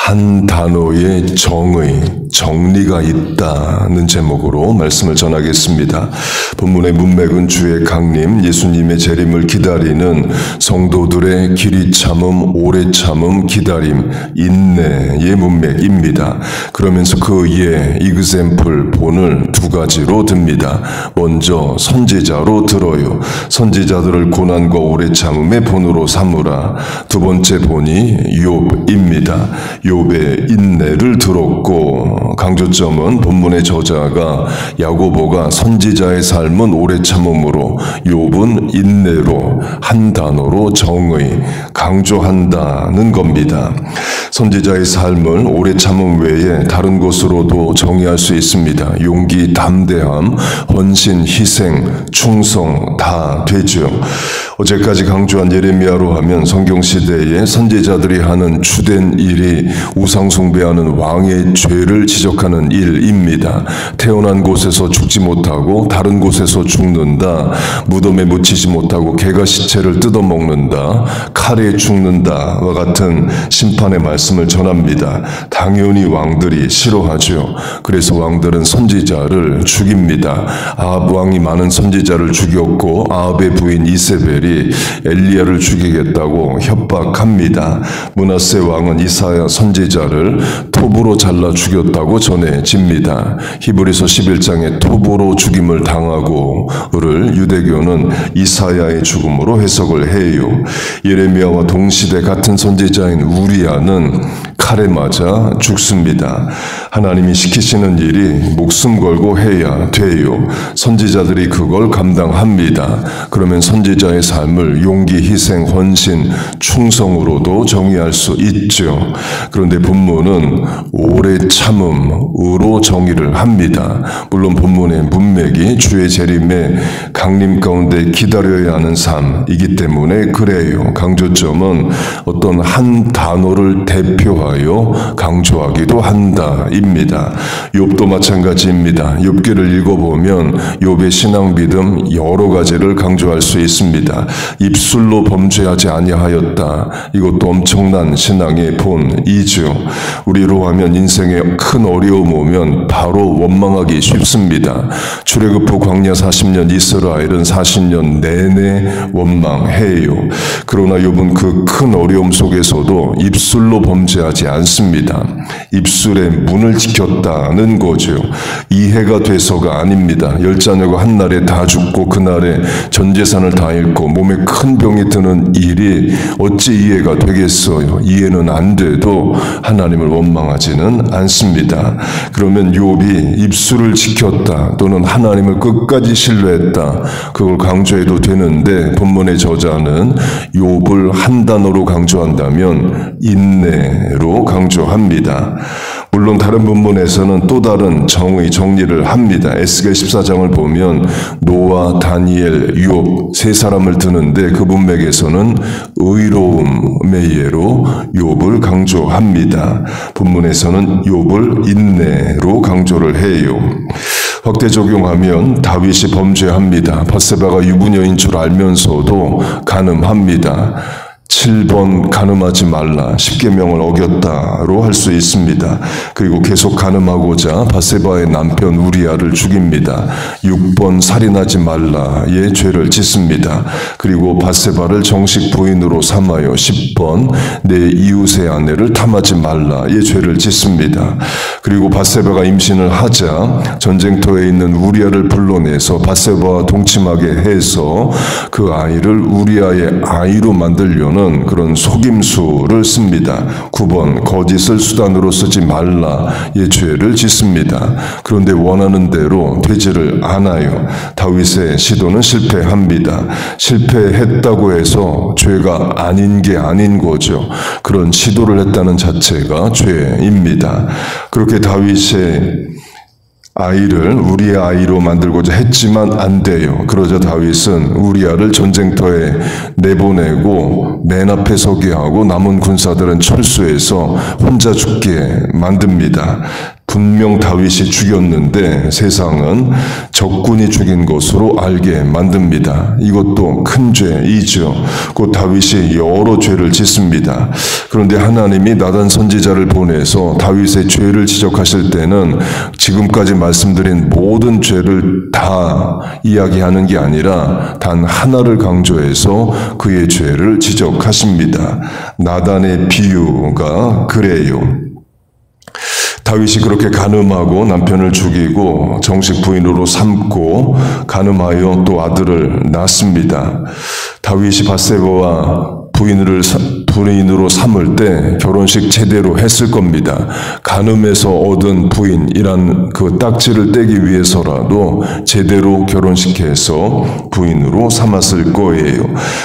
한 단어의 정리가 있다는 제목으로 말씀을 전하겠습니다. 본문의 문맥은 주의 강림, 예수님의 재림을 기다리는 성도들의 길이 참음, 오래 참음, 기다림, 인내의 문맥입니다. 그러면서 그 이에 example, 본을 두 가지로 듭니다. 먼저 선지자로 들어요. 선지자들을 고난과 오래 참음의 본으로 삼으라. 두 번째 본이 욥입니다. 욥의 인내를 들었고, 강조점은 본문의 저자가 야고보가 선지자의 삶은 오래 참음으로 욥은 인내로 한 단어로 정의 강조한다는 겁니다. 선지자의 삶을 오래 참음 외에 다른 것으로도 정의할 수 있습니다. 용기, 담대함, 헌신, 희생, 충성 다 되죠. 어제까지 강조한 예레미야로 하면 성경시대에 선지자들이 하는 주된 일이 우상 숭배하는 왕의 죄를 지적하는 일입니다. 태어난 곳에서 죽지 못하고 다른 곳에서 죽는다. 무덤에 묻히지 못하고 개가 시체를 뜯어먹는다. 칼에 죽는다와 같은 심판의 말씀을 전합니다. 당연히 왕들이 싫어하죠. 그래서 왕들은 선지자를 죽입니다. 아합 왕이 많은 선지자를 죽였고 아합의 부인 이세벨이 엘리야를 죽이겠다고 협박합니다. 므낫세 왕은 이사야 선지자를 톱으로 잘라 죽였다고 전해집니다. 히브리서 11장에 톱으로 죽임을 당하고를 유대교는 이사야의 죽음으로 해석을 해요. 예레미야와 동시대 같은 선지자인 우리야는 칼에 맞아 죽습니다. 하나님이 시키시는 일이 목숨 걸고 해야 돼요. 선지자들이 그걸 감당합니다. 그러면 선지자의 삶을 용기, 희생, 헌신, 충성으로도 정의할 수 있죠. 그런데 본문은 오래 참음으로 정의를 합니다. 물론 본문의 문맥이 주의 재림의 강림 가운데 기다려야 하는 삶이기 때문에 그래요. 강조점은 어떤 한 단어를 대표하여 강조하기도 한다입니다. 욥도 마찬가지입니다. 욥기를 읽어보면 욥의 신앙 믿음 여러 가지를 강조할 수 있습니다. 입술로 범죄하지 아니하였다. 이것도 엄청난 신앙의 본이죠. 우리로 하면 인생에 큰 어려움 오면 바로 원망하기 쉽습니다. 출애굽 후 광야 40년 이스라엘은 40년 내내 원망해요. 그러나 욥은 그 큰 어려움 속에서도 입술로 범죄하지 않습니다. 입술의 문을 지켰다는 거죠. 이해가 돼서가 아닙니다. 10자녀가 한날에 다 죽고 그날에 전 재산을 다 잃고 몸에 큰 병이 드는 일이 어찌 이해가 되겠어요. 이해는 안 돼도 하나님을 원망하지는 않습니다. 그러면 욥이 입술을 지켰다 또는 하나님을 끝까지 신뢰했다, 그걸 강조해도 되는데 본문의 저자는 욥을 한 단어로 강조한다면 인내로 강조합니다. 물론 다른 본문에서는 또 다른 정리를 합니다. 에스겔 14장을 보면 노아, 다니엘, 욥 세 사람을 드는데 그 문맥에서는 의로움의 예로 욥을 강조합니다. 본문에서는 욥을 인내로 강조를 해요. 확대 적용하면 다윗이 범죄합니다. 밧세바가 유부녀인 줄 알면서도 간음합니다. 7번 간음하지 말라 10계명을 어겼다로 할 수 있습니다. 그리고 계속 간음하고자 밧세바의 남편 우리야를 죽입니다. 6번 살인하지 말라의 죄를 짓습니다. 그리고 밧세바를 정식 부인으로 삼아요. 10번 내 이웃의 아내를 탐하지 말라의 죄를 짓습니다. 그리고 밧세바가 임신을 하자 전쟁터에 있는 우리야를 불러내서 밧세바와 동침하게 해서 그 아이를 우리야의 아이로 만들려는 그런 속임수를 씁니다. 9번 거짓을 수단으로 쓰지 말라의 죄를 짓습니다. 그런데 원하는 대로 되지를 않아요. 다윗의 시도는 실패합니다. 실패했다고 해서 죄가 아닌 게 아닌 거죠. 그런 시도를 했다는 자체가 죄입니다. 그렇게 다윗의 아이를 우리의 아이로 만들고자 했지만 안 돼요. 그러자 다윗은 우리아를 전쟁터에 내보내고 맨 앞에 서게 하고 남은 군사들은 철수해서 혼자 죽게 만듭니다. 분명 다윗이 죽였는데 세상은 적군이 죽인 것으로 알게 만듭니다. 이것도 큰 죄이죠. 곧 다윗이 여러 죄를 짓습니다. 그런데 하나님이 나단 선지자를 보내서 다윗의 죄를 지적하실 때는 지금까지 말씀드린 모든 죄를 다 이야기하는 게 아니라 단 하나를 강조해서 그의 죄를 지적하십니다. 나단의 비유가 그래요. 다윗이 그렇게 간음하고 남편을 죽이고 정식 부인으로 삼고 간음하여 또 아들을 낳습니다. 다윗이 밧세바와 부인으로 삼을 때 결혼식 제대로 했을 겁니다. 간음에서 얻은 부인이란 그 딱지를 떼기 위해서라도 제대로 결혼식해서 부인으로 삼았을 거예요.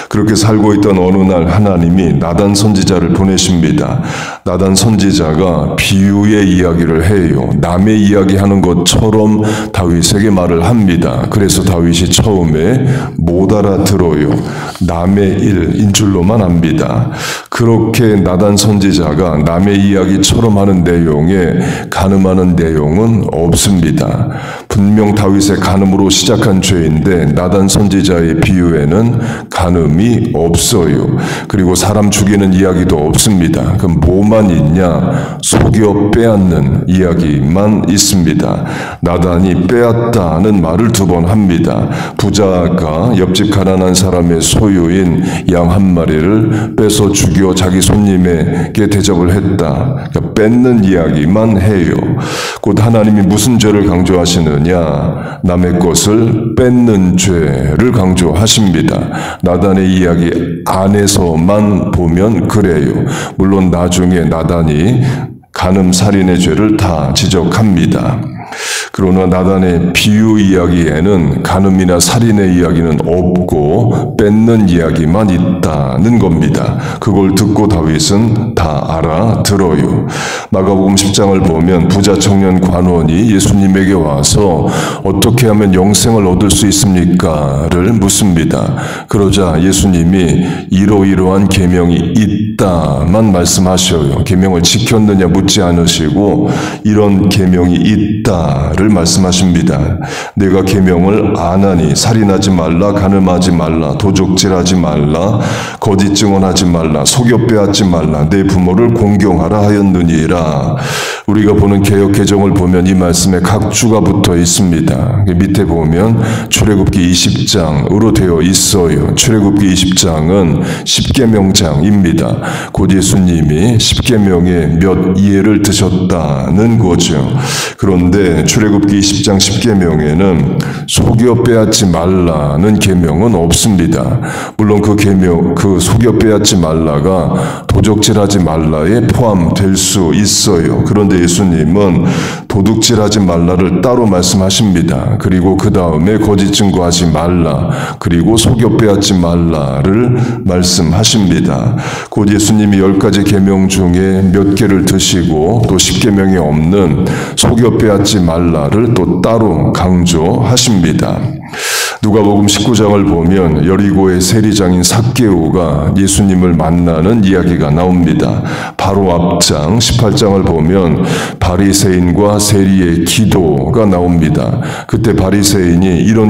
그렇게 살고 있던 어느 날 하나님이 나단 선지자를 보내십니다. 나단 선지자가 비유의 이야기를 해요. 남의 이야기하는 것처럼 다윗에게 말을 합니다. 그래서 다윗이 처음에 못 알아들어요. 남의 일인 줄로만 합니다. 그렇게 나단 선지자가 남의 이야기처럼 하는 내용에 간음하는 내용은 없습니다. 분명 다윗의 간음으로 시작한 죄인데 나단 선지자의 비유에는 간음이 없어요. 그리고 사람 죽이는 이야기도 없습니다. 그럼 뭐만 있냐? 속여 빼앗는 이야기만 있습니다. 나단이 빼앗다는 말을 2번 합니다. 부자가 옆집 가난한 사람의 소유인 양 한 마리를 뺏어 죽여 자기 손님에게 대접을 했다. 그러니까 뺏는 이야기만 해요. 곧 하나님이 무슨 죄를 강조하시느냐? 남의 것을 뺏는 죄를 강조하십니다. 나단의 이야기 안에서만 보면 그래요. 물론 나중에 나단이 간음 살인의 죄를 다 지적합니다. 그러나 나단의 비유 이야기에는 간음이나 살인의 이야기는 없고 뺏는 이야기만 있다는 겁니다. 그걸 듣고 다윗은 다 알아들어요. 마가복음 10장을 보면 부자 청년 관원이 예수님에게 와서 어떻게 하면 영생을 얻을 수 있습니까?를 묻습니다. 그러자 예수님이 이러이러한 계명이 있다만 말씀하셔요. 계명을 지켰느냐 묻지 않으시고 이런 계명이 있다를 말씀하십니다. 내가 계명을 안 하니 살인하지 말라, 간음하지 말라, 도적질하지 말라, 거짓 증언하지 말라, 속여 빼앗지 말라, 내 부모를 공경하라 하였느니라. 우리가 보는 개역 개정을 보면 이 말씀에 각주가 붙어 있습니다. 밑에 보면 출애굽기 20장으로 되어 있어요. 출애굽기 20장은 10계명장입니다. 곧 예수님이 10계명에 몇 예를 드셨다는 거죠. 그런데 출애굽기 20장 10계명에는 속여 빼앗지 말라는 계명은 없습니다. 물론 그 계명, 그 속여 빼앗지 말라가 도적질하지 말라에 포함될 수 있어요. 그런데 예수님은 도둑질하지 말라를 따로 말씀하십니다. 그리고 그 다음에 거짓 증거하지 말라, 그리고 속여 빼앗지 말라를 말씀하십니다. 곧 예수님이 10가지 계명 중에 몇 개를 드시고 또 10계명이 없는 속여 빼앗지 말라를 또 따로 강조하십니다. 누가복음 19장을 보면 여리고의 세리장인 삭개오가 예수님을 만나는 이야기가 나옵니다. 바로 앞장 18장을 보면 바리새인과 세리의 기도가 나옵니다. 그때 바리새인이 이런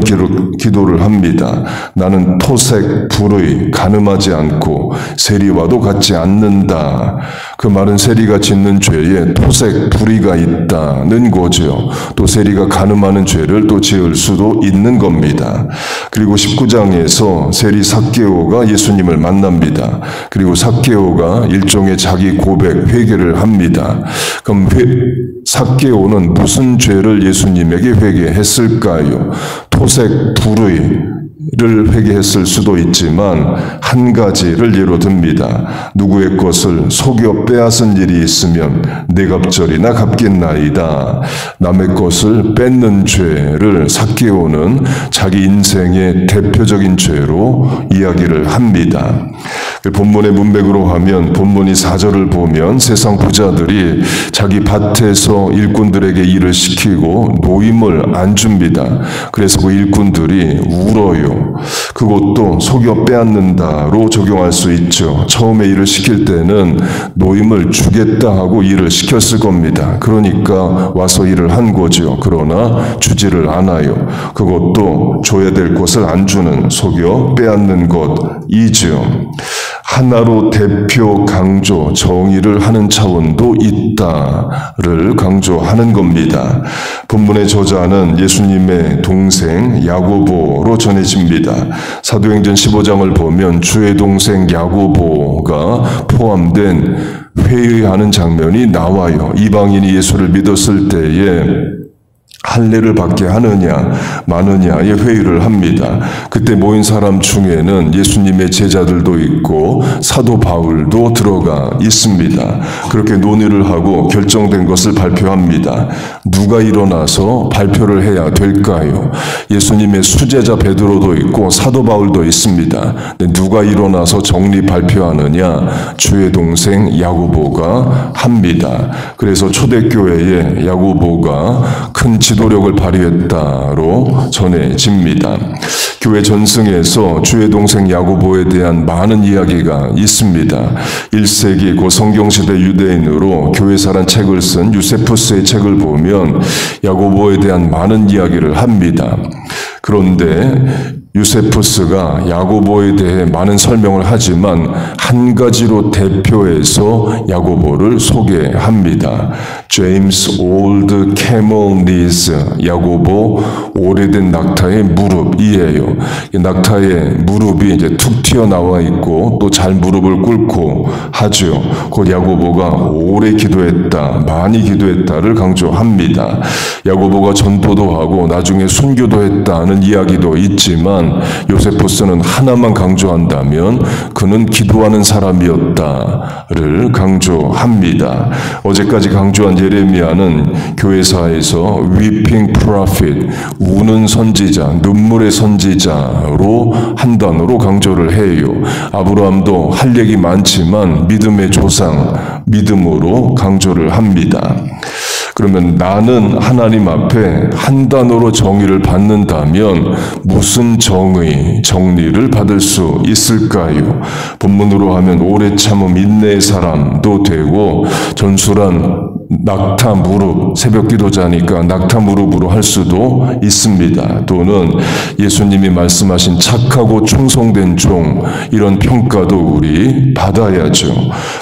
기도를 합니다. 나는 토색 불의 간음하지 않고 세리와도 같지 않는다. 그 말은 세리가 짓는 죄에 토색 불의가 있다는 거죠. 또 세리가 간음하는 죄를 또 지을 수도 있는 겁니다. 그리고 19장에서 세리 삭개오가 예수님을 만납니다. 그리고 삭개오가 일종의 자기 고백, 회개를 합니다. 그럼 삭개오는 무슨 죄를 예수님에게 회개했을까요? 토색 불의를 회개했을 수도 있지만 한 가지를 예로 듭니다. 누구의 것을 속여 빼앗은 일이 있으면 네 갑절이나 갚겠나이다. 남의 것을 뺏는 죄를 삭개오는 자기 인생의 대표적인 죄로 이야기를 합니다. 본문의 문맥으로 하면 본문이 4절을 보면 세상 부자들이 자기 밭에서 일꾼들에게 일을 시키고 노임을 안 줍니다. 그래서 그 일꾼들이 울어요. 그것도 속여 빼앗는다로 적용할 수 있죠. 처음에 일을 시킬 때는 노임을 주겠다 하고 일을 시켰을 겁니다. 그러니까 와서 일을 한 거죠. 그러나 주지를 않아요. 그것도 줘야 될 것을 안 주는, 속여 빼앗는 것이죠. 하나로 대표 강조, 정의를 하는 차원도 있다를 강조하는 겁니다. 본문의 저자는 예수님의 동생 야고보로 전해집니다. 사도행전 15장을 보면 주의 동생 야고보가 포함된 회의하는 장면이 나와요. 이방인이 예수를 믿었을 때에 할례를 받게 하느냐 마느냐의 회의를 합니다. 그때 모인 사람 중에는 예수님의 제자들도 있고 사도 바울도 들어가 있습니다. 그렇게 논의를 하고 결정된 것을 발표합니다. 누가 일어나서 발표를 해야 될까요? 예수님의 수제자 베드로도 있고 사도 바울도 있습니다. 누가 일어나서 정리 발표하느냐? 주의 동생 야고보가 합니다. 그래서 초대교회에 야고보가 큰 지도력을 발휘했다로 전해집니다. 교회 전승에서 주의 동생 야고보에 대한 많은 이야기가 있습니다. 1세기 고 성경시대 유대인으로 교회사란 책을 쓴 유세푸스의 책을 보면 야고보에 대한 많은 이야기를 합니다. 그런데 유세푸스가 야고보에 대해 많은 설명을 하지만 한 가지로 대표해서 야고보를 소개합니다. James Old Camel Knees, 야고보 오래된 낙타의 무릎이에요. 낙타의 무릎이 이제 툭 튀어나와 있고 또 잘 무릎을 꿇고 하죠. 곧 야고보가 오래 기도했다, 많이 기도했다를 강조합니다. 야고보가 전도도 하고 나중에 순교도 했다는 이야기도 있지만 요세푸스는 하나만 강조한다면 그는 기도하는 사람이었다를 강조합니다. 어제까지 강조한 예레미야는 교회사에서 weeping prophet, 우는 선지자, 눈물의 선지자로 한 단어로 강조를 해요. 아브라함도 할 얘기 많지만 믿음의 조상, 믿음으로 강조를 합니다. 그러면 나는 하나님 앞에 한 단어로 정의를 받는다면 무슨 정리를 받을 수 있을까요? 본문으로 하면 오래 참음 인내의 사람도 되고 전술한 낙타 무릎, 새벽 기도자니까 낙타 무릎으로 할 수도 있습니다. 또는 예수님이 말씀하신 착하고 충성된 종, 이런 평가도 우리 받아야죠.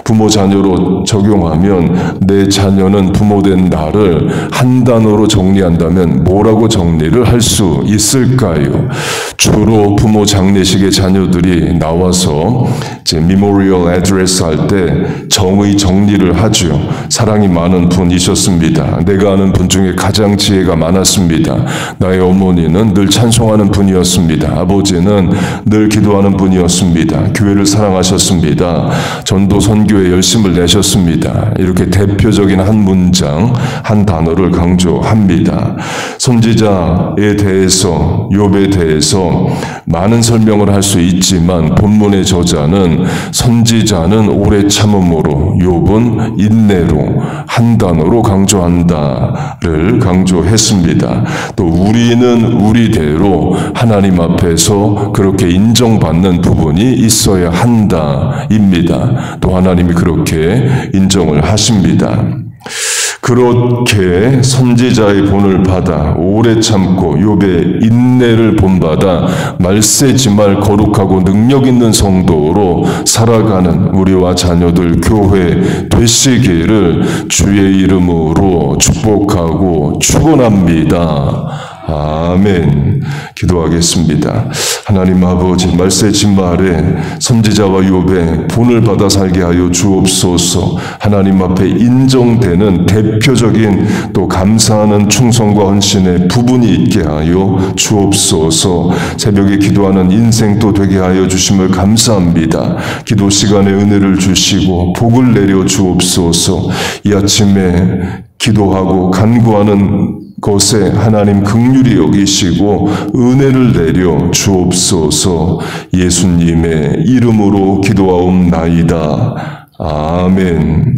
부모 자녀로 적용하면 내 자녀는 부모된 나를 한 단어로 정리한다면 뭐라고 정리를 할 수 있을까요? 주로 부모 장례식에 자녀들이 나와서 이제 미모리얼 애드레스 할 때 정의 정리를 하죠. 사랑이 많은 분이셨습니다. 내가 아는 분 중에 가장 지혜가 많았습니다. 나의 어머니는 늘 찬송하는 분이었습니다. 아버지는 늘 기도하는 분이었습니다. 교회를 사랑하셨습니다. 전도 선교에 열심을 내셨습니다. 이렇게 대표적인 한 문장, 한 단어를 강조합니다. 선지자에 대해서, 욥에 대해서 많은 설명을 할 수 있지만 본문의 저자는 선지자는 오래 참음으로, 욥은 인내로 한 단어로 강조한다를 강조했습니다. 또 우리는 우리대로 하나님 앞에서 그렇게 인정받는 부분이 있어야 한다입니다. 또 하나님이 그렇게 인정을 하십니다. 그렇게 선지자의 본을 받아 오래 참고 욥의 인내를 본받아 말세지말 거룩하고 능력 있는 성도로 살아가는 우리와 자녀들 교회 되시기를 주의 이름으로 축복하고 축원합니다. 아멘. 기도하겠습니다. 하나님 아버지, 말세지말에 선지자와 욥의 본을 받아 살게 하여 주옵소서. 하나님 앞에 인정되는 대표적인 또 감사하는 충성과 헌신의 부분이 있게 하여 주옵소서. 새벽에 기도하는 인생도 되게 하여 주심을 감사합니다. 기도 시간에 은혜를 주시고 복을 내려 주옵소서. 이 아침에 기도하고 간구하는 것에 하나님 긍휼히 여기시고 은혜를 내려 주옵소서. 예수님의 이름으로 기도하옵나이다. 아멘.